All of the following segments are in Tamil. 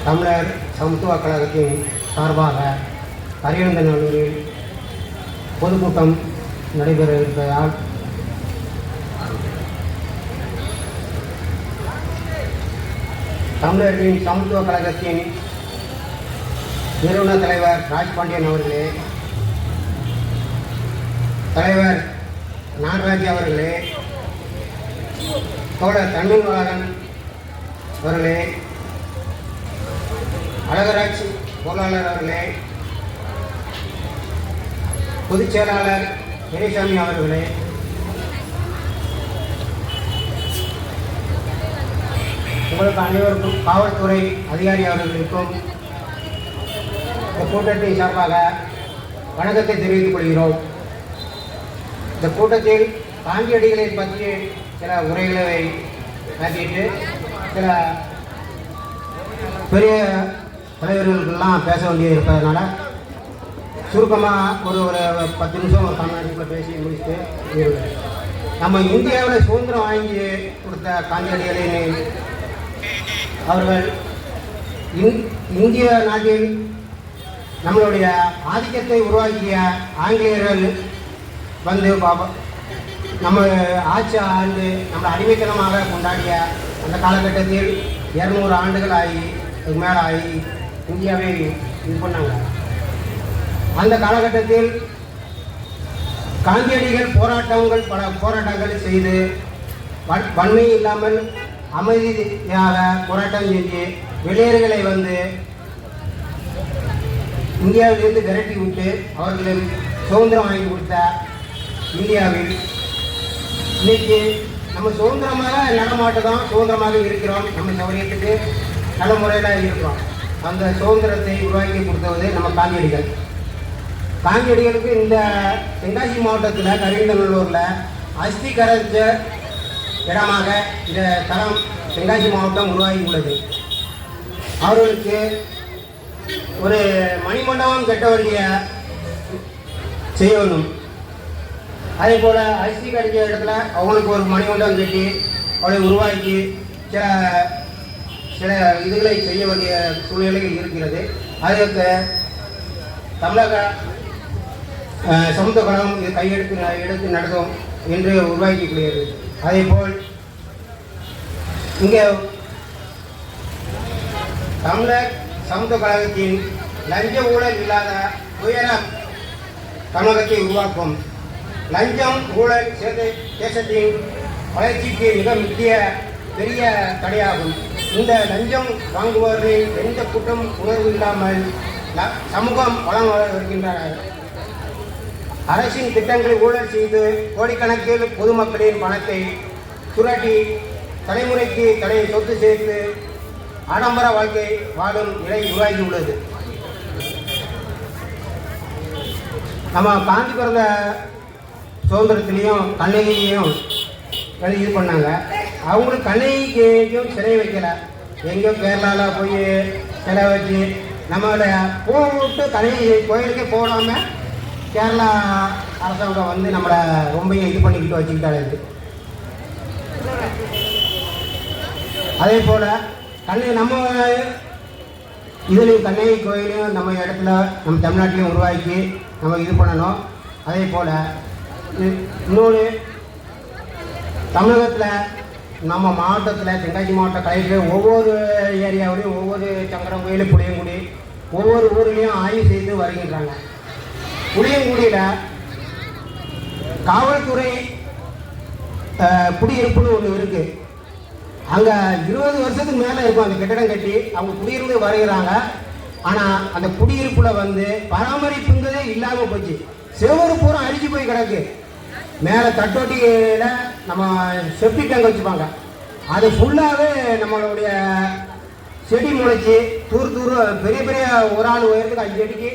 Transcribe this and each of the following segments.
தமிழர் சமத்துவ கழகத்தின் சார்பாக அரியந்தநல்லூரில் பொதுக்கூட்டம் நடைபெற இருப்பதால் தமிழர்களின் சமத்துவ கழகத்தின் நிறுவன தலைவர் ராஜ்பாண்டியன் அவர்களே, தலைவர் நாகராஜ் அவர்களே, தோழர் தன்மீன்வளவன் அவர்களே, அழகராஜ் பொருளாளர் அவர்களே, பொதுச் செயலாளர் பெரியசாமி அவர்களே, உங்களுக்கு அனைவருக்கும் காவல்துறை அதிகாரி அவர்களுக்கும் இந்த கூட்டத்தின் சார்பாக வணக்கத்தை தெரிவித்துக் கொள்கிறோம். இந்த கூட்டத்தில் காந்தியடிகளை பற்றி சில உரைகளை காட்டிட்டு சில பெரிய தலைவர்களுக்கெல்லாம் பேச வேண்டியது இருப்பதனால சுருக்கமாக ஒரு 10 நிமிஷம் ஒரு 12 நிமிஷத்தில் பேசி முடிச்சுட்டு நம்ம இந்தியாவில் சுதந்திரம் வாங்கி கொடுத்த காந்தியடிகளின் அவர்கள் இந்திய நாட்டில் நம்மளுடைய ஆதிக்கத்தை உருவாக்கிய ஆங்கிலேயர்கள் வந்து நம்ம ஆட்சி ஆண்டு நம்மளை அடிமைத்தனமாக கொண்டாடிய அந்த காலகட்டத்தில் 200 ஆண்டுகள் ஆகி அதுக்கு மேலே ஆகி இந்தியாவை இது பண்ணாங்க. அந்த காலகட்டத்தில் காந்தியடிகள் பல போராட்டங்கள் செய்து வன்மை இல்லாமல் அமைதியாக போராட்டம் செஞ்சு வெளியேறுகளை வந்து இந்தியாவிலிருந்து விரட்டி விட்டு அவர்களுக்கு சுதந்திரம் வாங்கி கொடுத்த இந்தியாவில் இன்னைக்கு நம்ம சுதந்திரமாக நடமாட்டதான் சுதந்திரமாக இருக்கிறோம். நம்ம சௌரியத்துக்கு நல்ல முறையில் இருக்கிறோம். அந்த சுதந்திரத்தை உருவாக்கி கொடுத்தது நம்ம காந்தியடிகள். காந்தியடிகளுக்கு இந்த தென்காசி மாவட்டத்தில் கரியந்தநல்லூரில் அஸ்தி கரைச்ச இடமாக இந்த தரம் தென்காசி மாவட்டம் உருவாகி உள்ளது. அவர்களுக்கு ஒரு மணிமண்டபம் கட்ட வேண்டிய செய்யணும். அதே போல் அரிசி கடிச்ச இடத்துல அவங்களுக்கு ஒரு மணிமண்டபம் கட்டி அவளை உருவாக்கி சில இதுகளை செய்ய வேண்டிய சூழ்நிலைகள் இருக்கிறது. அதற்கு தமிழக சமத்துவ கழகம் இது கையெடுத்து நடத்தும் என்று உருவாக்கிக்கூடியது. அதே போல் இங்கே தமிழர் சமத்துவ கழகத்தின் லஞ்ச ஊழல் இல்லாத உயர தமிழகத்தை உருவாக்கும். லஞ்சம் ஊழல் தேசத்தின் வளர்ச்சிக்கு மிக முக்கிய பெரிய தடையாகும். இந்த லஞ்சம் வாங்குபவர்களின் எந்த குற்றம் உணர்வு இல்லாமல் சமூகம் வளம் வருகின்றனர். அரசின் திட்டங்களை ஊழல் செய்து கோடிக்கணக்கில் பொதுமக்களின் பணத்தை சுரட்டி தலைமுறைக்கு சொத்து சேர்த்து ஆடம்பர வாழ்க்கை வாழும் நிலை உருவாகி உள்ளது. நம்ம காந்தி பிறந்த சுதந்திரத்திலையும் கண்ணகியையும் இது பண்ணாங்க. அவங்களுக்கு கண்ணகிக்கும் சிலை வைக்கல. எங்கேயோ கேரளாவில் போய் சிலை வச்சு நம்மளோட போட்டு கண்ணகி கோயிலுக்கே போடாமல் கேரளா அரசாங்கம் வந்து நம்மளை ரொம்ப இது பண்ணிக்கிட்டு வச்சுக்கிட்டாங்க. அதே போல் நம்ம இதுலேயும் கண்ணகி கோயிலையும் நம்ம இடத்துல நம்ம தமிழ்நாட்டிலையும் உருவாக்கி நம்ம இது பண்ணணும். அதே போல் இன்னொன்று தமிழகத்தில் நம்ம மாவட்டத்தில் தென்காசி மாவட்ட கலெக்டர் ஒவ்வொரு ஏரியாவிலையும் ஒவ்வொரு சங்கரம் கோயில் புளியங்குடி ஒவ்வொரு ஊர்லேயும் ஆய்வு செய்து வருகின்றாங்க. புளியங்குடியில் காவல்துறை குடியிருப்புன்னு ஒன்று இருக்குது. அங்கே 20 வருஷத்துக்கு மேலே இருக்கும் அந்த கட்டிடம் கட்டி அவங்க குடியிருந்து வருகிறாங்க. ஆனால் அந்த குடியிருப்பில் வந்து பராமரிப்புங்கிறதே இல்லாமல் போச்சு. செவரு பூரா அடிச்சு போய் கிடக்கு. மேலே தட்டோட்டியில் நம்ம செப்டி டேங்க் வச்சுப்பாங்க. அது ஃபுல்லாகவே நம்மளுடைய செடி முளைச்சி பெரிய பெரிய ஒரு ஆள் உயரத்துக்கு 5 அடிக்கு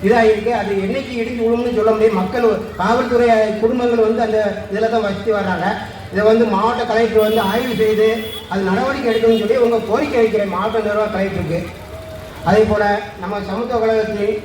இதாகிருக்கு. அது என்னைக்கு இடிஞ்சு விழும்னு சொல்ல முடியும். மக்கள் காவல்துறை குடும்பங்கள் வந்து அந்த இதில் தான் வச்சு வர்றாங்க. இதை வந்து மாவட்ட கலெக்டர் வந்து ஆய்வு செய்து அது நடவடிக்கை எடுக்கணும்னு சொல்லி உங்கள் கோரிக்கை வைக்கிறேன் மாவட்ட நிர்வாக கலெக்டருக்கு. அதே போல் நம்ம சமத்துவ கழகத்தின்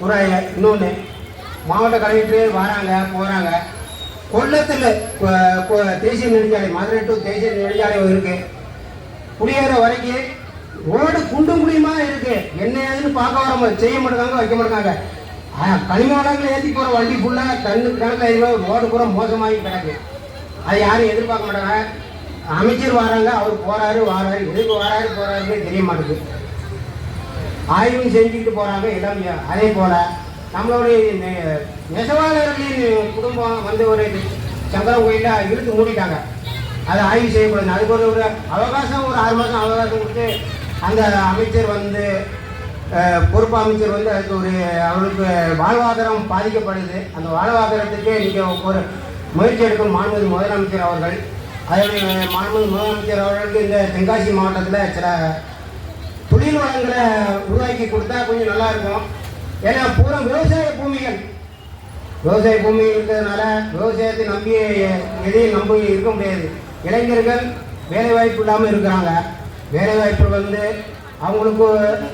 ஒரு இன்னொன்று மாவட்ட கலெக்டர் வராங்க போகிறாங்க. கொல்லத்தில் தேசிய நெடுஞ்சாலை மதுரை டு தேசிய நெடுஞ்சாலை இருக்குது. புளியேற வரைக்கும் ரோடு குண்டும் குழியுமா இருக்கு. என்ன ஏதுன்னு பார்க்க வர செய்ய மாட்டாங்க, வைக்க மாட்டாங்க. கனிம வளங்களை ஏற்றி போகிற வண்டி ஃபுல்லாக தண்ணு கணக்கில் ரோடு பூரா மோசமாகி கிடக்கு. அதை யாரும் எதிர்பார்க்க மாட்டாங்க. அமைச்சர் வராங்க, அவர் போறாரு வாராரு, எதுக்கு வராரு போறாருன்னு தெரிய மாட்டேங்குது. ஆய்வு செஞ்சுக்கிட்டு போறாங்க எல்லாம். அதே போல நம்மளுடைய நெசவாளர்களின் குடும்பம் வந்து ஒரு சங்கரன் கோயிலில் இழுத்து மூடிட்டாங்க. அதை ஆய்வு செய்யக்கூடாது. அதுக்கு ஒரு அவகாசம், ஒரு 6 மாதம் அவகாசம் கொடுத்து அந்த அமைச்சர் வந்து பொறுப்பு அமைச்சர் வந்து அதுக்கு ஒரு அவருக்கு வாழ்வாதாரம் பாதிக்கப்படுது. அந்த வாழ்வாதாரத்துக்கு நீங்கள் ஒரு முயற்சி எடுக்கும் மாண்புமிகு முதலமைச்சர் அவர்கள். அதனுடைய மாண்புமிகு முதலமைச்சர் அவர்களுக்கு இந்த தென்காசி மாவட்டத்தில் சில தொழில் வளங்களை உருவாக்கி கொடுத்தா கொஞ்சம் நல்லா இருக்கும். ஏன்னா பூரா விவசாய பூமிகள் இருக்கிறதுனால விவசாயத்தை நம்பி எதையும் நம்பி இருக்க முடியாது. இளைஞர்கள் வேலைவாய்ப்பு இல்லாமல் இருக்கிறாங்க. வேலைவாய்ப்பு வந்து அவங்களுக்கு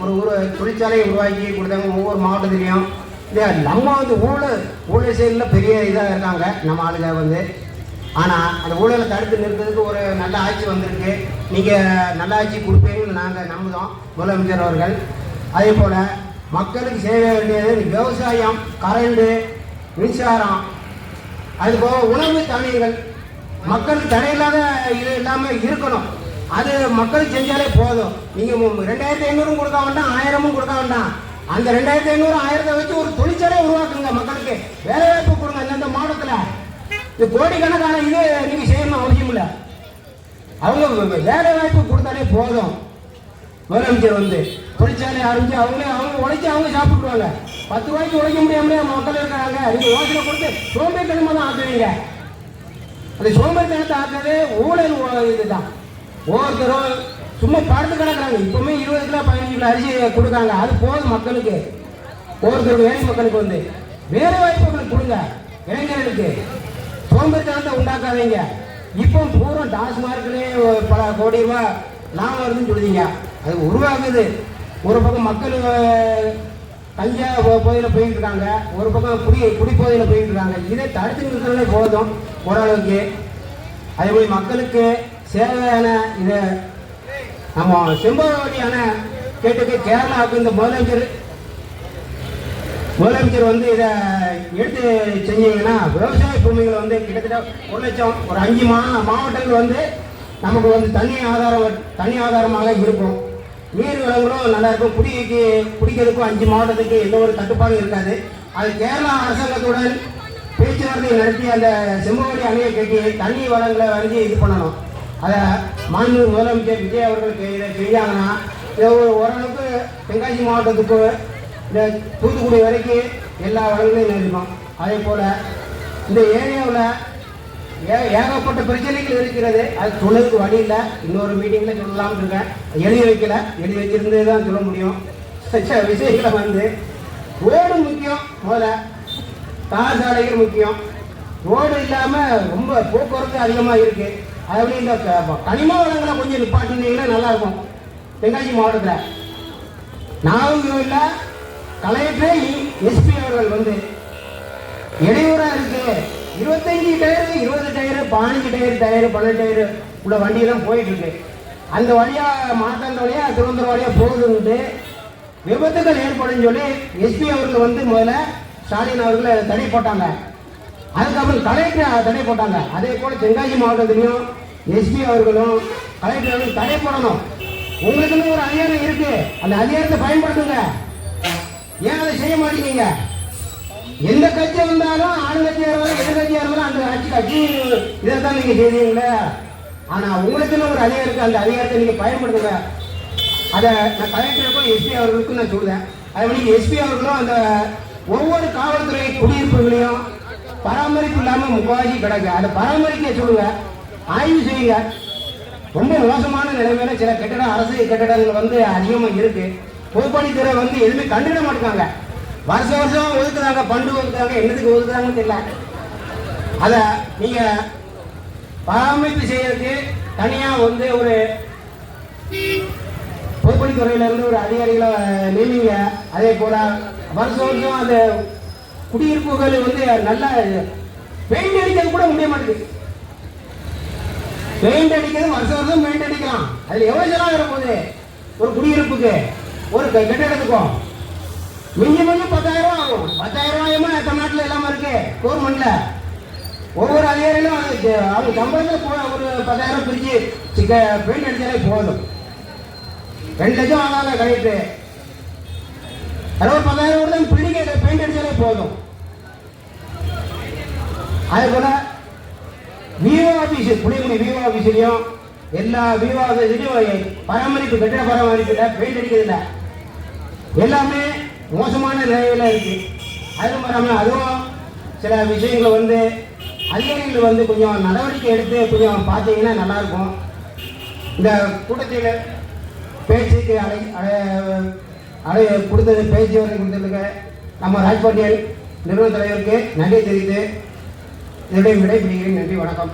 ஒரு தொழிற்சாலையை உருவாக்கி கொடுத்தாங்க ஒவ்வொரு மாவட்டத்துலேயும். நம்ம வந்து ஊழல் செயலில் பெரிய இதாக இருக்காங்க நம்ம ஆளுங்க வந்து. ஆனால் அந்த ஊழலை தடுத்து நிறுத்துறதுக்கு ஒரு நல்ல ஆட்சி வந்திருக்கு. நீங்கள் நல்ல ஆட்சி கொடுப்பீங்கன்னு நாங்கள் நம்புகிறோம் முதலமைச்சர் அவர்கள். அதே போல் மக்களுக்கு செய்ய வேண்டியது விவசாயம், கரண்டு, மின்சாரம், அதுபோக உணவு தானியங்கள் மக்களுக்கு தடையில்லாத இது இல்லாமல் இருக்கணும். அது மக்களுக்கு செஞ்சாலே போதும். நீங்கள் 2500 கொடுக்க வேண்டாம், 1000 கொடுக்க வேண்டாம். அந்த 2500 1000 வச்சு ஒரு தொழிற்சாலை உருவாக்குங்க. மக்களுக்கு வேலை வாய்ப்பு கொடுங்க. அந்தந்த மாவட்டத்தில் இது கோடிக்கணக்கான இது நீங்க செய்யணும் அவசியம் இல்லை. அவங்க வேலை வாய்ப்பு கொடுத்தாலே போதும். முதலமைச்சர் வந்து தொழிற்சாலை ஆரம்பிச்சு அவங்க உழைச்சி அவங்க சாப்பிட்டுருவாங்க. 10 ரூபாய்க்கு உழைக்க முடியாமலே மக்கள் இருக்கிறாங்க. நீங்க யோசனை கொடுத்து சோம்பேறித்தனமா தான் ஆக்குவீங்க. அந்த சோம்பேறித்தனத்தை ஆக்குறது ஊழல் இதுதான். ஒவ்வொருத்தரும் சும்மா படுத்து கிடக்குறாங்க. இப்பவுமே 20 கிலோ 15 கிலோ அரிசி கொடுக்காங்க. அது போதும் மக்களுக்கு. ஒவ்வொருத்தருக்கு வேலை மக்களுக்கு வந்து வேலை வாய்ப்புகளுக்கு கொடுங்க. இளைஞர்களுக்கு சோம்பேறித்தனத்தை உண்டாக்காதீங்க. இப்போ பூரா டாஸ்மார்க்லே பல கோடி ரூபாய் லாபம் வருதுன்னு சொல்லுவீங்க. அது உருவாகுது. ஒரு பக்கம் மக்கள் கஞ்சா போதையில் போயிட்டு இருக்காங்க, ஒரு பக்கம் குடி போதையில் போயிட்டு இருக்காங்க. இதை தடுத்து நிறுத்தினாலே போதும் ஓரளவுக்கு. அதே போய் மக்களுக்கு சேவையான இதை நம்ம செம்பவடியான கேட்டுக்கு கேரளாவுக்கு இந்த முதலமைச்சர் வந்து இதை எடுத்து செஞ்சீங்கன்னா விவசாய பூமிகள் வந்து கிட்டத்தட்ட 1 லட்சம், ஒரு 5 மாவட்டங்கள் வந்து நமக்கு வந்து தண்ணி ஆதாரமாக இருக்கும். நீர் வளங்களும் நல்லா இருக்கும். குடிக்கிறதுக்கும் 5 மாவட்டத்துக்கு எந்த ஒரு தட்டுப்பாடும் இருக்காது. அது கேரளா அரசாங்கத்துடன் பேச்சுவார்த்தை நடத்தி அந்த செம்பவடி அணையை கட்டி தண்ணி வளங்களை வந்து இது பண்ணணும். அதை மாண்புமிகு முதலமைச்சர் விஜய் அவர்களுக்கு இதை செஞ்சாங்கன்னா இதை ஓரளவுக்கு தென்காசி மாவட்டத்துக்கு இந்த தூத்துக்குடி வரைக்கும் எல்லா வளங்களையும் இருக்கும். அதே போல் இந்த ஏரியாவில் ஏகப்பட்ட பிரச்சனைகள் இருக்கிறது. அது சொல்றதுக்கு வழி இல்லை. இன்னொரு மீட்டிங்கில் சொல்லலாம்னு இருக்கேன். எழுதி வச்சிருந்து தான் சொல்ல முடியும். விஷயங்களை வந்து ரோடு முக்கியம். முதல்ல தார் சாலைகள் முக்கியம். ரோடு இல்லாமல் ரொம்ப போக்குவரத்து அதிகமாக இருக்குது. அதே இந்த கனிம வளங்களை கொஞ்சம் நிப்பாட்டினீங்கன்னா நல்லாயிருக்கும். தென்காசி மாவட்டத்தில் நாகூரில் கலெக்டர் எஸ்பி அவர்கள் வந்து இடையூறாக இருக்கு. 25 டயரு, 20 டயரு, 15 டயரு, 12 டயரு உள்ள வண்டியெல்லாம் போயிட்டு இருக்கு. அந்த வழியாக மாட்டாந்த வழியாக திருவந்தூர் வழியாக போகுதுன்ட்டு விபத்துகள் ஏற்படும் சொல்லி எஸ்பி அவர்கள் வந்து முதல்ல ஸ்டாலின் அவர்களை தடை போட்டாங்க. அதுக்கப்புறம் கலெக்டர் தடை போட்டாங்க. அதே போல் தென்காசி மாவட்டத்திலையும் எஸ்பி அவர்களும் கலெக்டர்களும் தடை போடணும். உங்களுக்குன்னு ஒரு அதிகாரம் இருக்கு. அந்த அதிகாரத்தை பயன்படுத்துங்க. ஏன் அதை செய்ய மாட்டேங்க? எந்த கட்சி வந்தாலும் ஆளுங்கட்சியாக இருந்தாலும் எதிர்கட்சியாக இருந்தாலும் அந்த கட்சி இதைத்தான் நீங்க செய்வீங்களே. ஆனா உங்களுக்குன்னு ஒரு அதிகாரம் இருக்கு. அந்த அதிகாரத்தை நீங்க பயன்படுத்துங்க. அதை நான் கலெக்டருக்கும் எஸ்பி அவர்களுக்கும் நான் சொல்றேன். அதே எஸ்பி அவர்களும் அந்த ஒவ்வொரு காவல்துறை குடியிருப்புகளையும் பராமரிப்பு இல்லாமல் முக்காவாசி கிடக்கு. அதை பராமரிக்க சொல்லுங்க, ஆய்வு செய்யுங்க. ரொம்ப மோசமான நிலைமையில சில அரசு கட்டிடங்கள் வந்து அதிகமாக இருக்கு. பொதுப்பணித்துறை வந்து எதுவுமே கண்டுவிட மாட்டாங்க. வருஷம் ஒதுக்குறாங்க, பண்டு ஒதுக்குறாங்க, என்னதுக்கு ஒதுக்குறாங்கன்னு தெரியல. அதை நீங்க பராமரிப்பு செய்யறதுக்கு தனியா வந்து ஒரு பொதுப்பணித்துறையில இருந்து ஒரு அதிகாரிகளை நியமிங்க. அதே போல வருஷம் அந்த குடியிருப்புகள் வந்து நல்லா பெயிண்ட் அடிக்கிறது கூட முடிய மாட்டேங்குது. பெயிண்ட் அடிக்கிறது வருஷம் பெயிண்ட் அடிக்கலாம். அதுல எவ்வளவு செலவு வர போகுது? ஒரு குடியிருப்புக்கு ஒரு கட்டிடத்துக்கும் மிஞ்சி 10,000 ரூபா ஆகும். 10,000 ரூபாயுமே தமிழ்நாட்டில் இல்லாமல் இருக்கு. கவர்மெண்ட்ல ஒவ்வொரு அதிகாரிகளும் அவங்க சம்பளத்தில் ஒரு 10,000 பிரிச்சு பெயிண்ட் அடிச்சாலே போதும். 2 லட்சம் வாங்காத கழிட்டு ஒரு 10,000 கூட தான் பில்டிங் பெயிண்ட் அடிச்சாலே போதும். அதே போல விஓ ஆபீஸ், புளியங்குடி விஓ ஆபீஸ்லயும் எல்லா விஓ ஆபீஸ்லயும் பராமரிப்பு, கட்டிட பராமரிப்புல பெயிண்ட் அடிக்கிறதில்ல, எல்லாமே மோசமான நிலையில இருக்கு. அதுவும் சில விஷயங்களை அதிகாரிகள் கொஞ்சம் நடவடிக்கை எடுத்து கொஞ்சம் பார்த்தீங்கன்னா நல்லா இருக்கும். இந்த கூட்டத்தில் பேச்சுக்கு கொடுத்தது, பேச்சு வரை கொடுத்ததுக்கு நம்ம ராஜ்பாண்டியன் நிறுவன தலைவருக்கு நன்றி தெரிவித்து இதனுடைய விடைபெறுகிறேன். நன்றி, வணக்கம்.